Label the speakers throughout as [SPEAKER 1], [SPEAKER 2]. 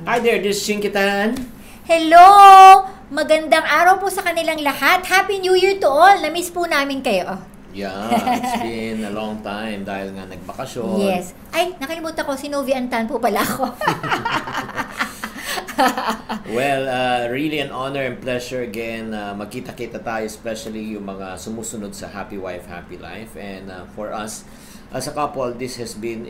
[SPEAKER 1] Hi there, this is Shinkitan.
[SPEAKER 2] Hello! Magandang araw po sa kanilang lahat. Happy New Year to all. Na-miss po namin kayo.
[SPEAKER 1] Yeah, it's been a long time dahil nga nagbakasyon.
[SPEAKER 2] Yes. Ay, nakalimutan ko. Si Novi Antan po pala ako.
[SPEAKER 1] Well, really an honor and pleasure again. Magkita-kita tayo, especially yung mga sumusunod sa Happy Wife, Happy Life. And for us, as a couple, this has been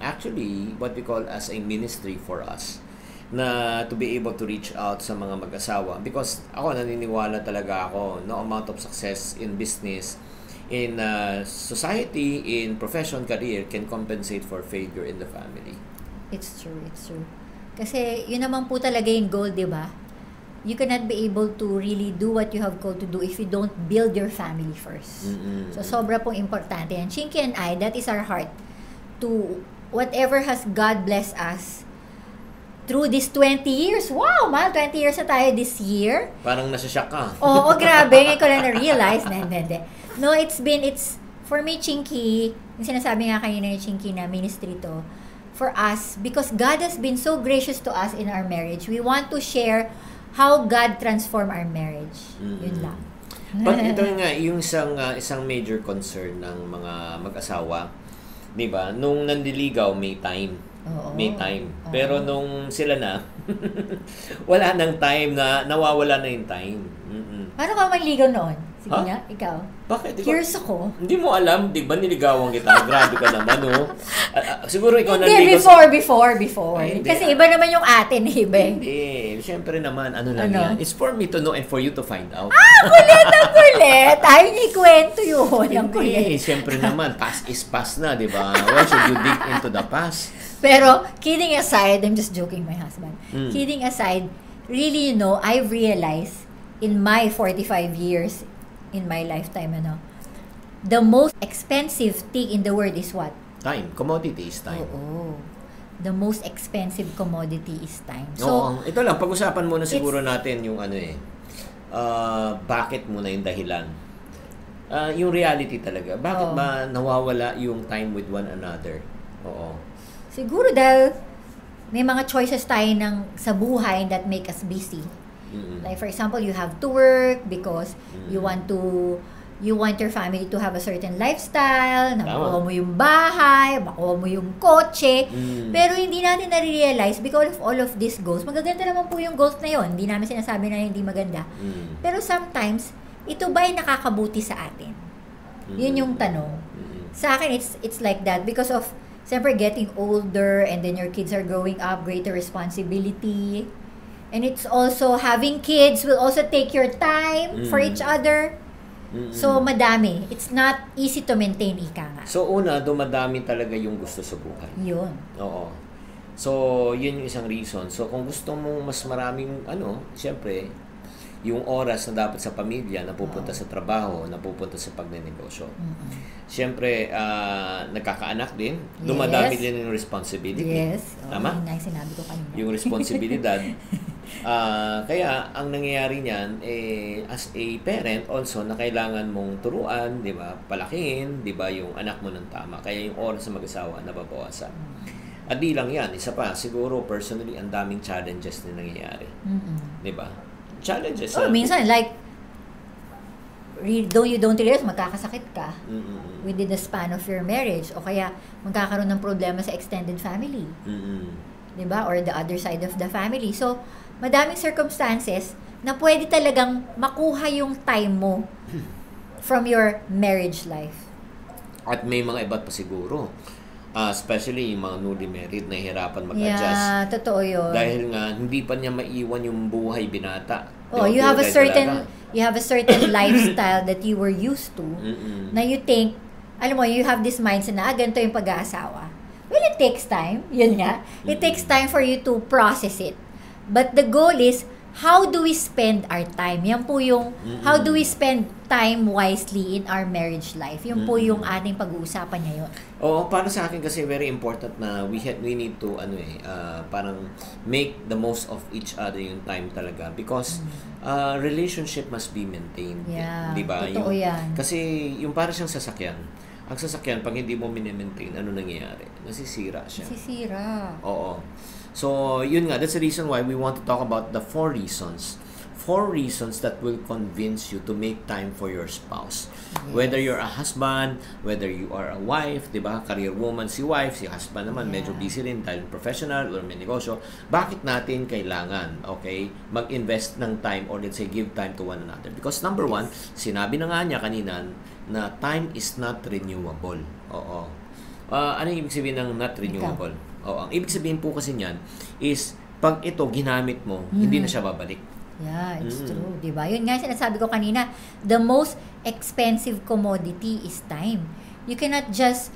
[SPEAKER 1] actually what we call as a ministry for us na to be able to reach out sa mga mag-asawa. Because ako, naniniwala talaga ako, no amount of success in business, in society, in profession, career, can compensate for failure in the family.
[SPEAKER 2] It's true, it's true. Kasi yun naman po talaga yung goal, di ba? You cannot be able to really do what you have called to do if you don't build your family first. So, sobra pong importante. And Shinky and I, that is our heart to whatever has God blessed us through these 20 years. Wow, ma, 20 years na tayo this year.
[SPEAKER 1] Parang nasashock ka.
[SPEAKER 2] Oo, grabe. Ngayon ko lang na-realize. No, it's for me, Chinky, yung sinasabi nga kanina ni Chinky na ministry to, for us, because God has been so gracious to us in our marriage, we want to share how God transformed our marriage. Yun lang.
[SPEAKER 1] But ito nga, yung isang major concern ng mga mag-asawa, di ba? Nung nandiligaw, may time.
[SPEAKER 2] Oo.
[SPEAKER 1] May time. Pero nung sila na, wala nang time na, nawawala na yung time.
[SPEAKER 2] Paano ka manligaw noon? Sige nga, ikaw.
[SPEAKER 1] Bakit?
[SPEAKER 2] Curious ako.
[SPEAKER 1] Hindi mo alam, di ba niligawan kita? Grabe ka naman, no? Siguro ikaw
[SPEAKER 2] Hindi, before.
[SPEAKER 1] Ay,
[SPEAKER 2] Kasi iba naman yung atin, iba.
[SPEAKER 1] Hindi. Siyempre naman, ano lang yan. It's for me to know and for you to find out.
[SPEAKER 2] Kulit! Ayaw niya ikwento yun. Ang kulit.
[SPEAKER 1] Hindi, siyempre naman, past is past na, di ba? Why should you dig into the past?
[SPEAKER 2] Pero, kidding aside, I'm just joking my husband. Kidding aside, really, I've realized in my 45 years in my lifetime, the most expensive thing in the world is what?
[SPEAKER 1] Time. Commodity is time.
[SPEAKER 2] Oo. The most expensive commodity is time.
[SPEAKER 1] So, ito lang, pag-usapan muna siguro natin yung bakit muna yung dahilan. Yung reality talaga. Bakit ba nawawala yung time with one another? Oo.
[SPEAKER 2] Siguro dahil may mga choices tayo sa buhay that make us busy. Like for example, you have to work because you want your family to have a certain lifestyle, makuha mo yung bahay, makuha mo yung kotse, pero hindi natin na-realize because of all of these goals. Magaganda naman po yung goals na yon. Hindi namin sinasabi na hindi maganda. Pero sometimes, ito ba ay nakakabuti sa atin? Yun yung tanong. Sa akin, it's like that because of siyempre getting older and then your kids are growing up, greater responsibility. And it's also, having kids will also take your time for each other. So, madami. It's not easy to maintain, ika nga.
[SPEAKER 1] So, una, dumadami talaga yung gusto sa buhay.
[SPEAKER 2] Yun.
[SPEAKER 1] Oo. So, yun yung isang reason. So, kung gusto mong mas maraming, siyempre, yung oras na dapat sa pamilya, napupunta sa trabaho, napupunta sa pagnenegosyo. Siyempre, nagkakaanak din. Dumadami din yung responsibility.
[SPEAKER 2] Yes.
[SPEAKER 1] Tama?
[SPEAKER 2] Yun sinabi ko kanina.
[SPEAKER 1] Yung responsibilidad. Kaya, ang nangyayari niyan, as a parent also, na kailangan mong turuan, di ba? Palakihin, di ba? Yung anak mo ng tama. Kaya yung oras sa mag-asawa, nababawasan. At di lang yan. Isa pa, siguro, personally, ang daming challenges na nangyayari. Di ba? Challenges.
[SPEAKER 2] Minsan, like, you don't realize magkakasakit ka within the span of your marriage o kaya magkakaroon ng problema sa extended family. Diba? Or the other side of the family. So, madaming circumstances na pwede talagang makuha yung time mo from your marriage life.
[SPEAKER 1] At may mga iba't pa siguro. Especially yung mga newly married na hirapan mag-adjust.
[SPEAKER 2] Yeah, totoo yun.
[SPEAKER 1] Dahil nga, hindi pa niya maiwan yung buhay binata.
[SPEAKER 2] You have a certain lifestyle that you were used to na you think, alam mo, you have this mindset na, ganito yung pag-aasawa. Well, it takes time. Yun nga. It takes time for you to process it. But the goal is, how do we spend our time? Yan po yung, how do we spend time wisely in our marriage life? Yung po yung ating pag-uusapan ngayon.
[SPEAKER 1] Oo, para sa akin kasi very important na we need to, parang make the most of each other yung time talaga. Because relationship must be maintained.
[SPEAKER 2] Yeah,
[SPEAKER 1] diba?
[SPEAKER 2] Totoo yan.
[SPEAKER 1] Kasi yung para siyang sasakyan. Ang sasakyan, pag hindi mo mini-maintain, ano nangyayari? Nasisira siya.
[SPEAKER 2] Nasisira.
[SPEAKER 1] Oo. So, yun nga, that's the reason why we want to talk about the 4 reasons. 4 reasons that will convince you to make time for your spouse.
[SPEAKER 2] Yes.
[SPEAKER 1] Whether you're a husband, whether you are a wife, di ba? Career woman si wife, si husband naman medyo busy rin dahil professional or may negosyo. Bakit natin kailangan, okay, mag-invest ng time or let's say give time to one another? Because number 1, sinabi na nga niya kanina na time is not renewable. Oo. Ano yung ibig sabihin ng not renewable? Oo. Ang ibig sabihin po kasi niyan is pag ito ginamit mo, hindi na siya babalik.
[SPEAKER 2] Yeah, it's true. Diba? Yun nga sinasabi ko kanina, the most expensive commodity is time. You cannot just,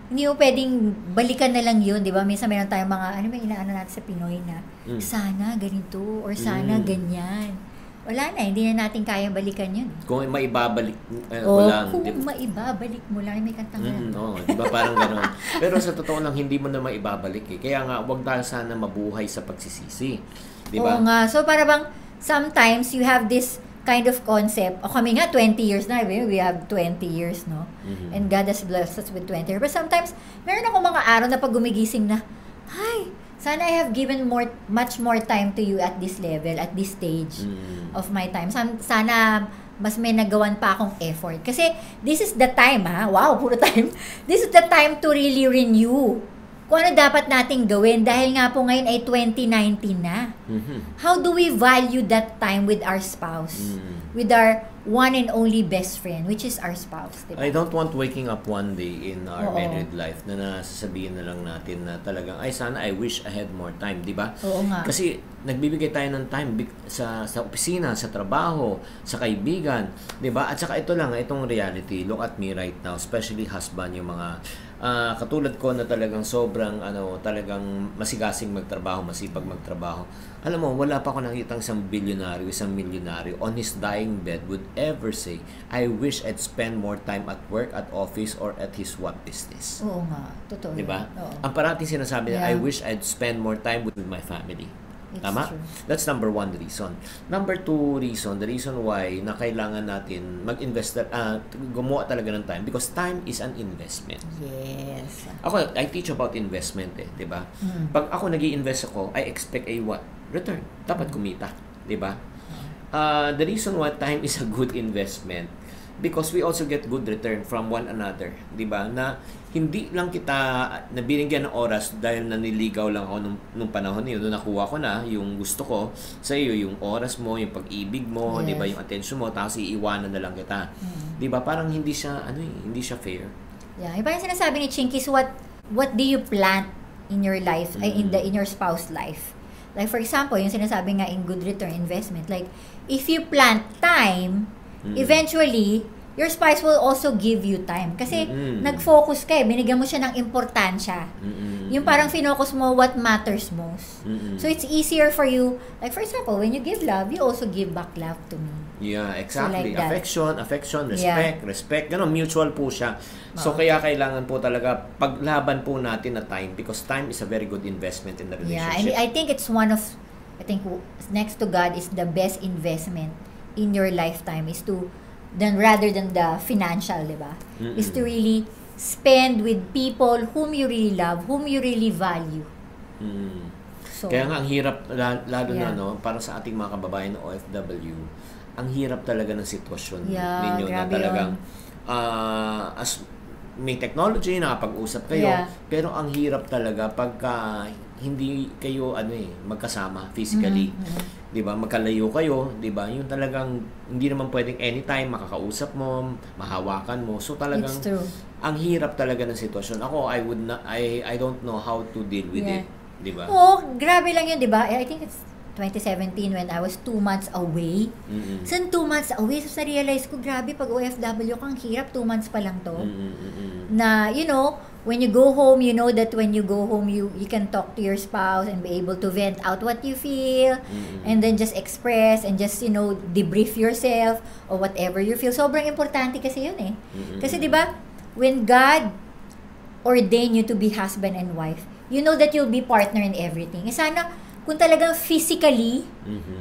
[SPEAKER 2] hindi mo pwedeng balikan na lang yun, diba? Minsan meron tayong mga, ano ba inaano natin sa Pinoy na, sana ganito, or sana ganyan. Wala na, hindi na natin kayang balikan yun.
[SPEAKER 1] Kung maibabalik ko lang.
[SPEAKER 2] Kung maibabalik mo lang, may kantang ganun.
[SPEAKER 1] Oo, diba parang gano'n. Pero sa totoo lang, hindi mo na maibabalik eh. Kaya nga, huwag tayo sana mabuhay sa pagsisisi. Diba?
[SPEAKER 2] Oo nga. So, para bang, sometimes you have this kind of concept. O kami nga, 20 years na. We have 20 years, no? And God has blessed us with 20 years. But sometimes, meron ako mga araw na pag gumigising na, ay, sana I have given much more time to you at this level, at this stage of my time. Sana mas may nagawan pa akong effort. Kasi this is the time, ha? Wow, puro time. This is the time to really renew kung ano dapat nating gawin dahil nga po ngayon ay 2019 na. How do we value that time with our spouse? With our one and only best friend, which is our spouse. Diba?
[SPEAKER 1] I don't want waking up one day in our married life na nasasabihin na lang natin na talagang, ay sana I wish I had more time, di ba?
[SPEAKER 2] Oo nga.
[SPEAKER 1] Kasi nagbibigay tayo ng time sa opisina, sa trabaho, sa kaibigan, di ba? At saka ito lang, itong reality, look at me right now, especially husband, yung mga katulad ko na talagang sobrang talagang masigasing magtrabaho, masipag magtrabaho. Alam mo, wala pa ako nakitang isang milyonaryo on his dying bed would ever say, I wish I'd spend more time at work, at office, or at his what business.
[SPEAKER 2] Oo nga, totoo.
[SPEAKER 1] Diba?
[SPEAKER 2] Oo.
[SPEAKER 1] Ang parating sinasabi niya, I wish I'd spend more time with my family.
[SPEAKER 2] It's
[SPEAKER 1] Tama?
[SPEAKER 2] true.
[SPEAKER 1] That's number 1 reason. Number 2 reason, the reason why na kailangan natin mag-invest, gumawa talaga ng time because time is an investment.
[SPEAKER 2] Yes.
[SPEAKER 1] Ako, I teach about investment di ba? Pag ako nag-i-invest ako, I expect a what? Return. Dapat kumita, di ba? The reason why time is a good investment because we also get good return from one another, di ba? Na hindi lang kita nabinigyan ng oras dahil naniligaw lang ako nung panahon niyo, doon nakuha ko na yung gusto ko sa iyo, yung oras mo, yung pag-ibig mo, di ba, yung attention mo, tapos iiwanan na lang kita. Di ba? Parang hindi siya hindi siya fair.
[SPEAKER 2] Yeah, yung parang sinasabi ni Chinky is what do you plant in your life, in your spouse life? Like for example, yung sinasabi nga in good return investment, like if you plant time, eventually your spouse will also give you time. Kasi nag-focus ka binigyan mo siya ng importansya. Yung parang finocus mo what matters most. So it's easier for you, like for example, when you give love, you also give back love to me.
[SPEAKER 1] Yeah, exactly.
[SPEAKER 2] So like
[SPEAKER 1] Affection, respect. Ganun, mutual po siya. So kaya kailangan po talaga paglaban po natin na time because time is a very good investment in the relationship.
[SPEAKER 2] Yeah, I think it's next to God is the best investment in your lifetime is to rather than the financial, di ba? Is to really spend with people whom you really love, whom you really value. So,
[SPEAKER 1] kaya nga ang hirap lalo na para sa ating mga kababayan na OFW, ang hirap talaga ng sitwasyon ninyo na talagang as may technology, nakapag-usap kayo, pero ang hirap talaga pagka hindi kayo magkasama physically. 'Di ba? Magkalayo kayo, 'di ba? Yung talagang hindi naman pwedeng anytime makakausap mo, mahawakan mo. So talagang ang hirap talaga ng sitwasyon. Ako I don't know how to deal with it, 'di ba?
[SPEAKER 2] Oh, grabe lang 'yun, 'di ba? I think it's 2017 when I was 2 months away. So 2 months away, so na-realize ko, grabe, pag OFW kang hirap, 2 months pa lang to. Na, when you go home, you know that when you go home, you can talk to your spouse and be able to vent out what you feel and then just express and just, debrief yourself or whatever you feel. Sobrang importante kasi yun Kasi, di ba, when God ordained you to be husband and wife, you know that you'll be partner in everything. Sana, kung talagang physically,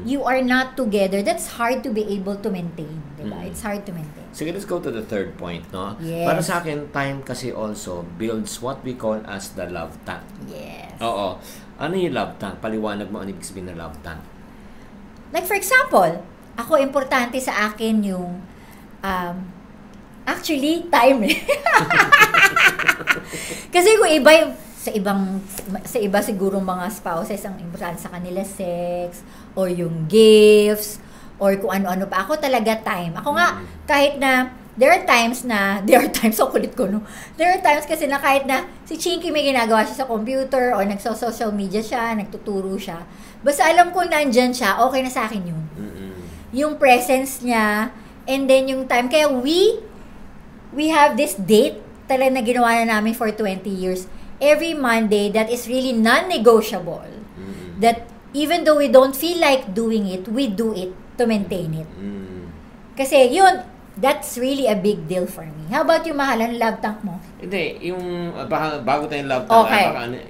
[SPEAKER 2] you are not together, that's hard to be able to maintain. Diba? It's hard to maintain.
[SPEAKER 1] Sige, let's go to the third point, no?
[SPEAKER 2] Yes.
[SPEAKER 1] Para sa akin, time kasi also builds what we call as the love tank.
[SPEAKER 2] Yes.
[SPEAKER 1] Oo. Ano yung love tank? Paliwanag mo ano ibig sabihin ng love tank.
[SPEAKER 2] Like for example, ako importante sa akin yung actually time. Kasi kung iba yung sa iba siguro mga spouses ang importante sa kanila sex or yung gifts or kung ano-ano pa. Ako talaga time. Ako nga kahit na there are times, so kulit ko, no? There are times kasi na kahit na si Chinky may ginagawa siya sa computer or nagso-social media siya, nagtuturo siya. Basta alam ko nandyan siya, okay na sa akin yun. Yung presence niya, and then yung time. Kaya we have this date talaga na ginawa na namin for 20 years. Every Monday, that is really non-negotiable. That even though we don't feel like doing it, we do it to maintain it. Kasi yun, that's really a big deal for me. How about yung mahalan love tank mo?
[SPEAKER 1] Hindi, yung bago tayong love tank,
[SPEAKER 2] Okay.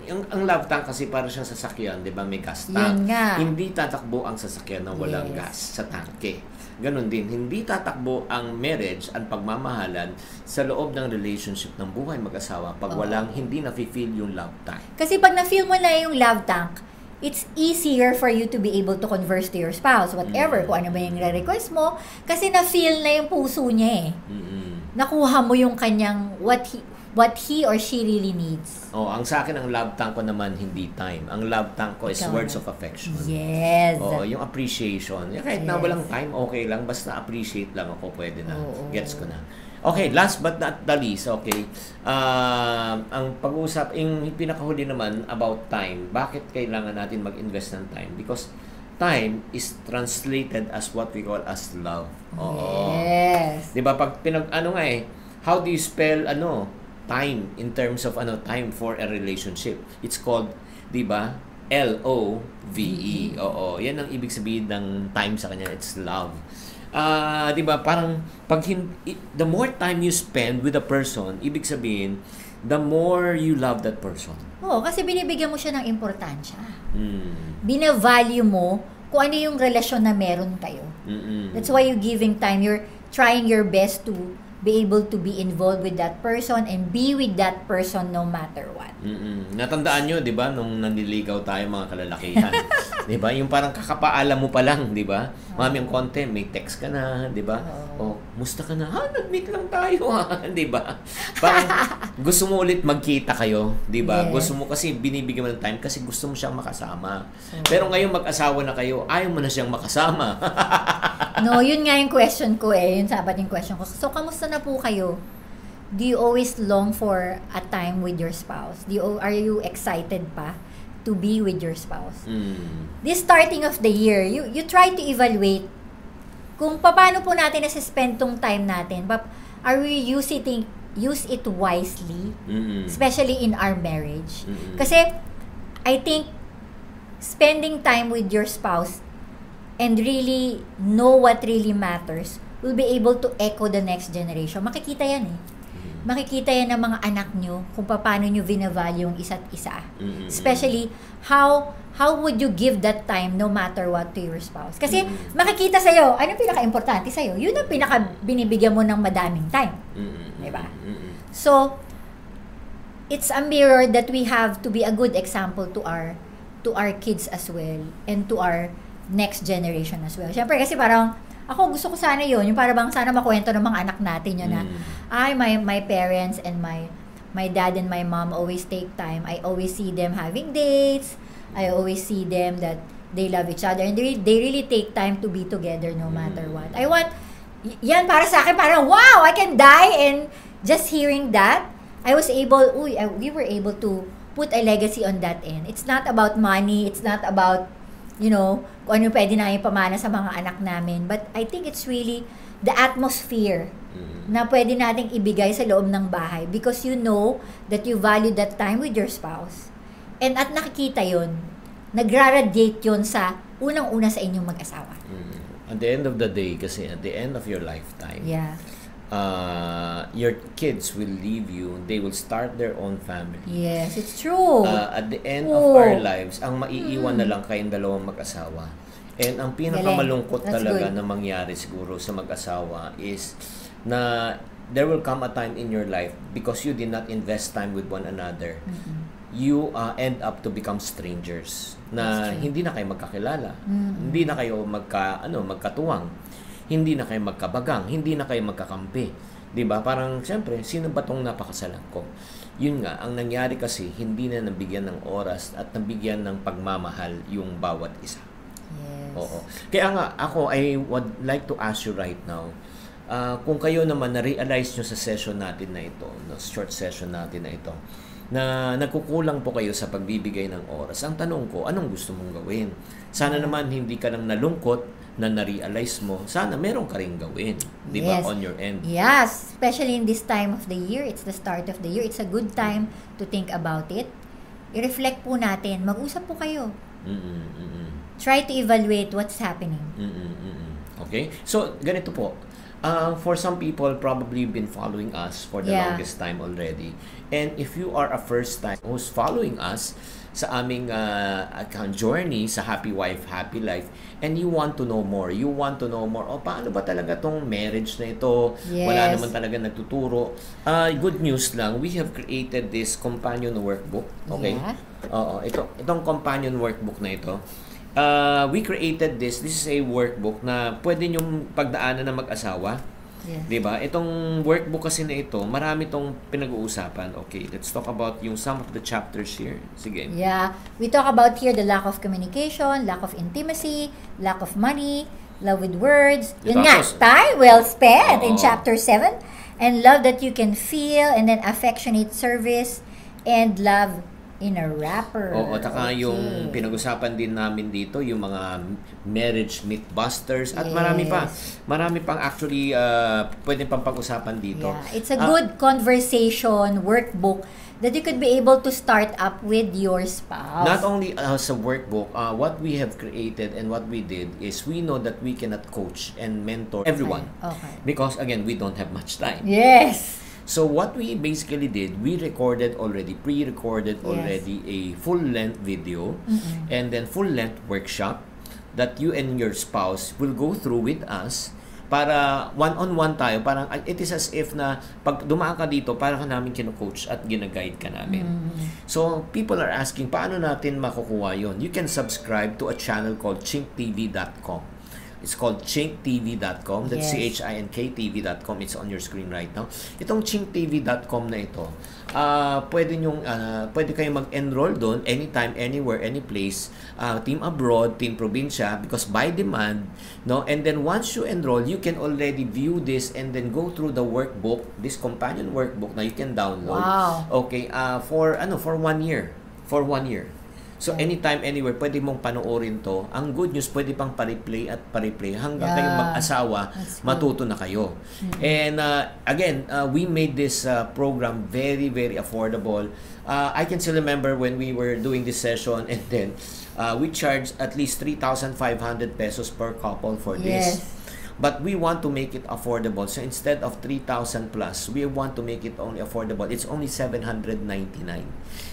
[SPEAKER 1] Ang love tank kasi para siyang sasakyan, 'di ba? May gas tank.
[SPEAKER 2] Yun nga.
[SPEAKER 1] Hindi tatakbo ang sasakyan na walang gas sa tangke. Ganon din, hindi tatakbo ang marriage, ang pagmamahalan sa loob ng relationship ng buhay mag-asawa pag walang hindi na-feel yung love tank.
[SPEAKER 2] Kasi pag na-feel mo na yung love tank, it's easier for you to be able to converse to your spouse, whatever, kung ano ba yung request mo, kasi na-feel na yung puso niya eh. Nakuha mo yung kanyang what he or she really needs.
[SPEAKER 1] Oh, ang sa akin ang love tank ko naman hindi time. Ang love tank ko is
[SPEAKER 2] Ikaw
[SPEAKER 1] words
[SPEAKER 2] na.
[SPEAKER 1] of affection.
[SPEAKER 2] Yes.
[SPEAKER 1] Oo, yung appreciation. Kahit na
[SPEAKER 2] Yes.
[SPEAKER 1] walang time, okay lang. Basta appreciate lang ako, pwede na.
[SPEAKER 2] Oo.
[SPEAKER 1] Gets ko na. Okay, last but not the least, okay. Ang pag-uusap, yung pinakahuli naman about time. Bakit kailangan natin mag-invest ng time? Because time is translated as what we call as love. Oo.
[SPEAKER 2] Yes.
[SPEAKER 1] 'Di ba pag how do you spell time in terms of time for a relationship? It's called, 'di ba? LOVE. Oo, 'yan ang ibig sabihin ng time sa kanya. It's love. 'Di ba? Parang the more time you spend with a person, ibig sabihin the more you love that person.
[SPEAKER 2] Oo, kasi binibigyan mo siya ng importansya. Bina-value mo kung ano yung relasyon na meron kayo. That's why you're giving time. You're trying your best to be able to be involved with that person and be with that person no matter what.
[SPEAKER 1] Natandaan nyo, di ba, nung nanliligaw tayo mga kalalakihan. Di ba? Yung parang kakapaalam mo pa lang, di ba? Mami, ang konti, may text ka na, di ba? O, musta ka na? Nag-meet lang tayo, di ba? Parang gusto mo ulit magkita kayo, di ba?
[SPEAKER 2] Yes.
[SPEAKER 1] Gusto mo kasi binibigyan mo ng time kasi gusto mo siyang makasama. Pero ngayon mag-asawa na kayo, ayaw mo na siyang makasama.
[SPEAKER 2] No, yun nga yung question ko eh. Yun sabat yung question ko. So, kamusta na po kayo? Do you always long for a time with your spouse? Are you excited pa to be with your spouse? This starting of the year, you try to evaluate kung paano po natin na-spend tong time natin. But are we use it wisely? Especially in our marriage. Kasi, I think, spending time with your spouse and really know what really matters will be able to echo the next generation. Makikita yan eh. Makikita yan ng mga anak nyo kung paano nyo vinavalue yung isa't isa. Especially, how would you give that time no matter what to your spouse? Kasi makikita sa'yo, anong pinaka-importante sa'yo? Yun ang binibigyan mo ng madaming time. Diba? So, it's a mirror that we have to be a good example to our kids as well and to our next generation as well. Siyempre, kasi parang ako gusto ko sana yun, yung para bang sana makwento ng mga anak natin yun na my parents and my dad and my mom always take time. I always see them having dates. I always see them that they love each other and they really take time to be together no matter what. I want yan para sa akin parang wow, I can die, and just hearing that we were able to put a legacy on that end. It's not about money, it's not about kung ano pwede namin pamana sa mga anak namin. But I think it's really the atmosphere na pwede nating ibigay sa loob ng bahay because you know that you value that time with your spouse. And at nakikita yun, nagra-radiate yun sa unang-una sa inyong mag-asawa.
[SPEAKER 1] At the end of the day, kasi at the end of your lifetime, your kids will leave you, they will start their own family.
[SPEAKER 2] Yes, it's true.
[SPEAKER 1] At the end of our lives, ang maiiwan na lang kayong dalawang mag-asawa. And ang pinakamalungkot talaga na mangyari siguro sa mag-asawa is na there will come a time in your life because you did not invest time with one another. You end up to become strangers na hindi na kayo magkakilala. Hindi na kayo magkatuwang. Hindi na kayo magkabagang, hindi na kayo magkakampi. 'Di ba? Parang siyempre, sino ba tong napakasalan ko? Yun nga, ang nangyari kasi hindi na nabigyan ng oras at nabigyan ng pagmamahal yung bawat isa.
[SPEAKER 2] Yes.
[SPEAKER 1] Oo. Kaya nga ako, I would like to ask you right now, kung kayo naman na-realize nyo sa session natin na ito, no, short session natin na ito, na nagkukulang po kayo sa pagbibigay ng oras. Ang tanong ko, anong gusto mong gawin? Sana naman hindi ka lang nalungkot na na-realize mo. Sana meron ka rin gawin, di ba, on your end.
[SPEAKER 2] Yes, especially in this time of the year. It's the start of the year. It's a good time to think about it. I-reflect po natin. Mag-usap po kayo. Try to evaluate what's happening.
[SPEAKER 1] Okay? So, ganito po. For some people, probably been following us for the longest time already. And if you are a first time who's following us sa aming journey sa Happy Wife, Happy Life, and you want to know more, paano ba talaga tong marriage na ito? Wala naman talaga nagtuturo. Good news lang, we have created this companion workbook. Okay? Oo, itong companion workbook na ito. We created this is a workbook na pwede nyong pagdaanan ng mag-asawa. Diba? Itong workbook kasi na ito, marami itong pinag-uusapan. Okay, let's talk about some of the chapters here. Sige.
[SPEAKER 2] Yeah, we talk about here the lack of communication, lack of intimacy, lack of money, love with words. Yun nga, time well spent in chapter 7. And love that you can feel, and then affectionate service, and love in a wrapper.
[SPEAKER 1] Oo, taka yung pinag-usapan din namin dito, yung mga marriage mythbusters at marami pang actually pwede pang pag-usapan dito.
[SPEAKER 2] It's a good conversation workbook that you could be able to start up with your spouse.
[SPEAKER 1] Not only as a workbook, what we have created and what we did is we know that we cannot coach and mentor everyone. Because again, we don't have much time.
[SPEAKER 2] Yes.
[SPEAKER 1] So what we basically did, we pre-recorded already a full-length video and then full-length workshop that you and your spouse will go through with us para one-on-one tayo. Parang it is as if na pag dumaan ka dito, parang ka namin kino-coach at gina-guide ka namin. So people are asking, paano natin makukuha yon? You can subscribe to a channel called ChinkTV.com. It's called ChinkTV.com. That's ChinkTV.com. It's on your screen right now. Itong ChinkTV.com na ito, pwede kayong mag-enroll doon anytime, anywhere, any place. Team abroad, team probinsya, because by demand, no? And then once you enroll, you can already view this and then go through the workbook, this companion workbook na you can download. Okay, for 1 year. For 1 year. So, anytime, anywhere, pwede mong panoorin to. Ang good news, pwede pang pa-replay at pa-replay hanggang kayong mag-asawa, matuto na kayo. And again, we made this program very, very affordable. I can still remember when we were doing this session and then we charged at least 3,500 pesos per couple for this. But we want to make it affordable. So instead of 3,000 plus, we want to make it only affordable. It's only 799.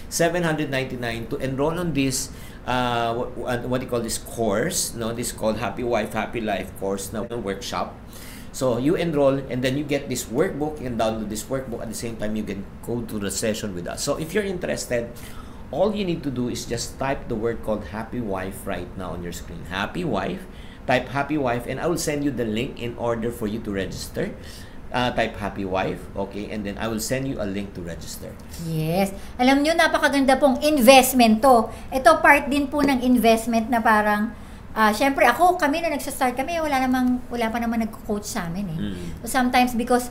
[SPEAKER 1] 799 to enroll on this what you call this course, no? This called Happy Wife, Happy Life course na workshop. So you enroll and then you get this workbook and download this workbook at the same time you can go to the session with us. So if you're interested, all you need to do is just type the word called Happy Wife right now on your screen. Happy Wife. Type Happy Wife and I will send you the link in order for you to register. Type Happy Wife, okay, and then I will send you a link to register.
[SPEAKER 2] Yes. Alam nyo, napakaganda pong investment to. Ito part din po ng investment na parang syempre kami na nagsa-start kami, wala pa naman nagko-coach sa amin eh. So sometimes because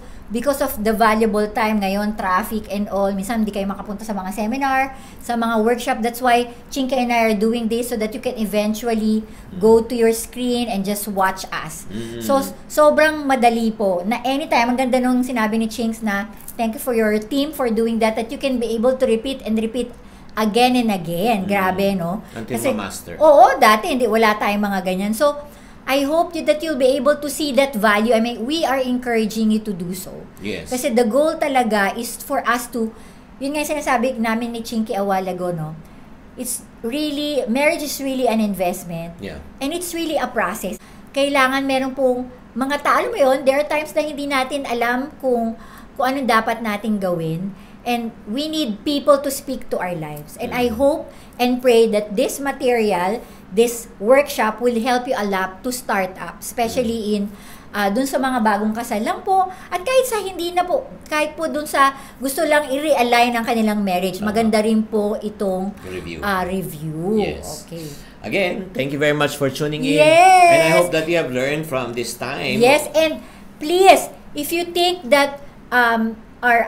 [SPEAKER 2] of the valuable time ngayon, traffic and all, minsan hindi kayo makapunta sa mga seminar, sa mga workshop. That's why Chinka and I are doing this so that you can eventually go to your screen and just watch us. So sobrang madali po na anytime. Ang ganda nung sinabi ni Chinks na thank you for your team for doing that you can be able to repeat again and again. Grabe, no?
[SPEAKER 1] Until ma-master.
[SPEAKER 2] Oo, dati wala tayong mga ganyan. So, I hope that you'll be able to see that value. I mean, we are encouraging you to do so.
[SPEAKER 1] Yes.
[SPEAKER 2] Kasi the goal talaga is for us to, yun nga yung sinasabi namin ni Chinky a while ago, no? It's really, marriage is really an investment.
[SPEAKER 1] Yeah.
[SPEAKER 2] And it's really a process. Kailangan meron pong mga tao, mo yun, there are times na hindi natin alam kung anong dapat nating gawin. And we need people to speak to our lives. And I hope and pray that this material, this workshop will help you a lot to start up, especially in dun sa mga bagong kasal lang po, at kahit sa hindi na po, kahit po dun sa gusto lang i-realign ang kanilang marriage, maganda rin po itong review.
[SPEAKER 1] Yes.
[SPEAKER 2] Okay.
[SPEAKER 1] Again, thank you very much for tuning in.
[SPEAKER 2] Yes.
[SPEAKER 1] And I hope that you have learned from this time.
[SPEAKER 2] Yes, and please, if you think that our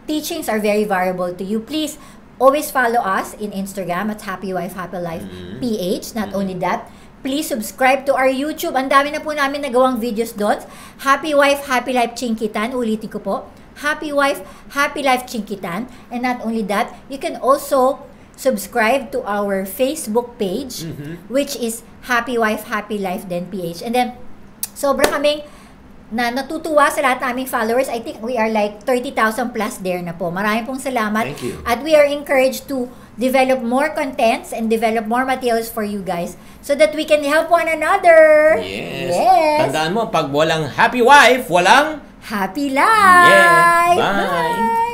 [SPEAKER 2] teachings are very valuable to you, please always follow us in Instagram at Happy Wife Happy Life PH. Not only that, please subscribe to our YouTube. Ang dami na po namin nagawang videos doon. Happy Wife Happy Life Chinkitan. Ulitin ko po. Happy Wife Happy Life Chinkitan. And not only that, you can also subscribe to our Facebook page, which is Happy Wife Happy Life then PH. And then, sobra kaming natutuwa sa lahat naming followers. I think we are like 30,000 plus there na po. Maraming pong salamat.
[SPEAKER 1] Thank you.
[SPEAKER 2] At we are encouraged to develop more contents and develop more materials for you guys so that we can help one another.
[SPEAKER 1] Yes. Tandaan mo, pag walang happy wife, walang
[SPEAKER 2] happy life.
[SPEAKER 1] Bye.